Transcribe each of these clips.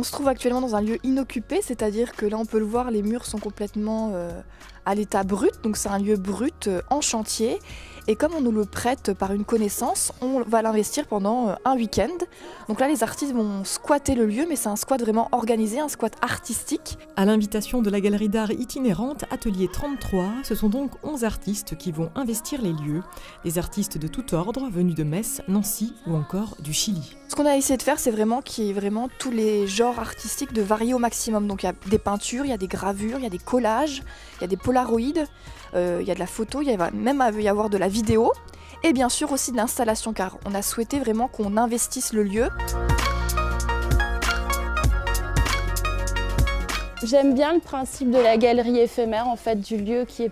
se trouve actuellement dans un lieu inoccupé, c'est-à-dire que là on peut le voir, les murs sont complètement à l'état brut, donc c'est un lieu brut en chantier. Et comme on nous le prête par une connaissance, on va l'investir pendant un week-end. Donc là les artistes vont squatter le lieu, mais c'est un squat vraiment organisé, un squat artistique. À l'invitation de la galerie d'art itinérante Atelier 33, ce sont donc 11 artistes qui vont investir les lieux. Des artistes de tout ordre, venus de Metz, Nancy ou encore du Chili. Ce qu'on a essayé de faire, c'est vraiment qu'il y ait vraiment tous les genres artistiques de varier au maximum. Donc il y a des peintures, il y a des gravures, il y a des collages, il y a des polaroïdes, il y a de la photo, il va même y avoir de la vidéo. Et bien sûr aussi de l'installation, car on a souhaité vraiment qu'on investisse le lieu. J'aime bien le principe de la galerie éphémère, en fait, du lieu qui n'est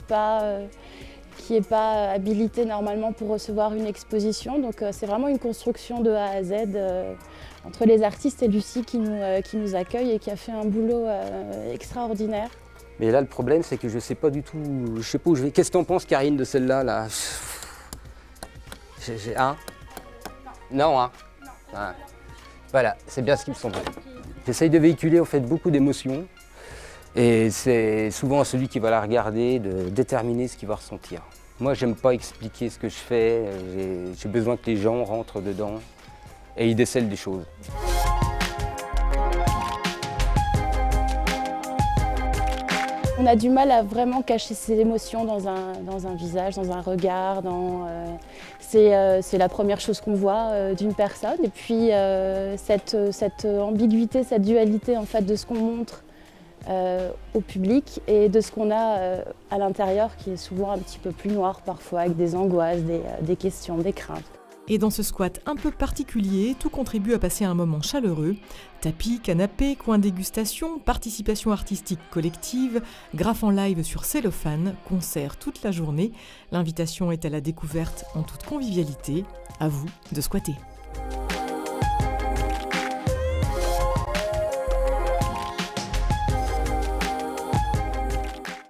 pas habilité normalement pour recevoir une exposition. Donc c'est vraiment une construction de A à Z entre les artistes et Lucie qui nous accueille et qui a fait un boulot extraordinaire. Mais là, le problème, c'est que je sais pas du tout, je sais pas où je vais. Qu'est-ce que t'en penses, Karine, de celle-là là? Hein? Non, hein? Ah. Voilà, c'est bien ce qui me semble. J'essaye de véhiculer en fait beaucoup d'émotions. Et c'est souvent à celui qui va la regarder de déterminer ce qu'il va ressentir. Moi, j'aime pas expliquer ce que je fais, j'ai besoin que les gens rentrent dedans et ils décèlent des choses. On a du mal à vraiment cacher ses émotions dans un visage, dans un regard. C'est la première chose qu'on voit d'une personne. Et puis cette ambiguïté, cette dualité en fait, de ce qu'on montre au public et de ce qu'on a à l'intérieur qui est souvent un petit peu plus noir parfois avec des angoisses, des questions, des craintes. Et dans ce squat un peu particulier, tout contribue à passer un moment chaleureux. Tapis, canapé, coin dégustation, participation artistique collective, graphe en live sur cellophane, concert toute la journée. L'invitation est à la découverte en toute convivialité. À vous de squatter.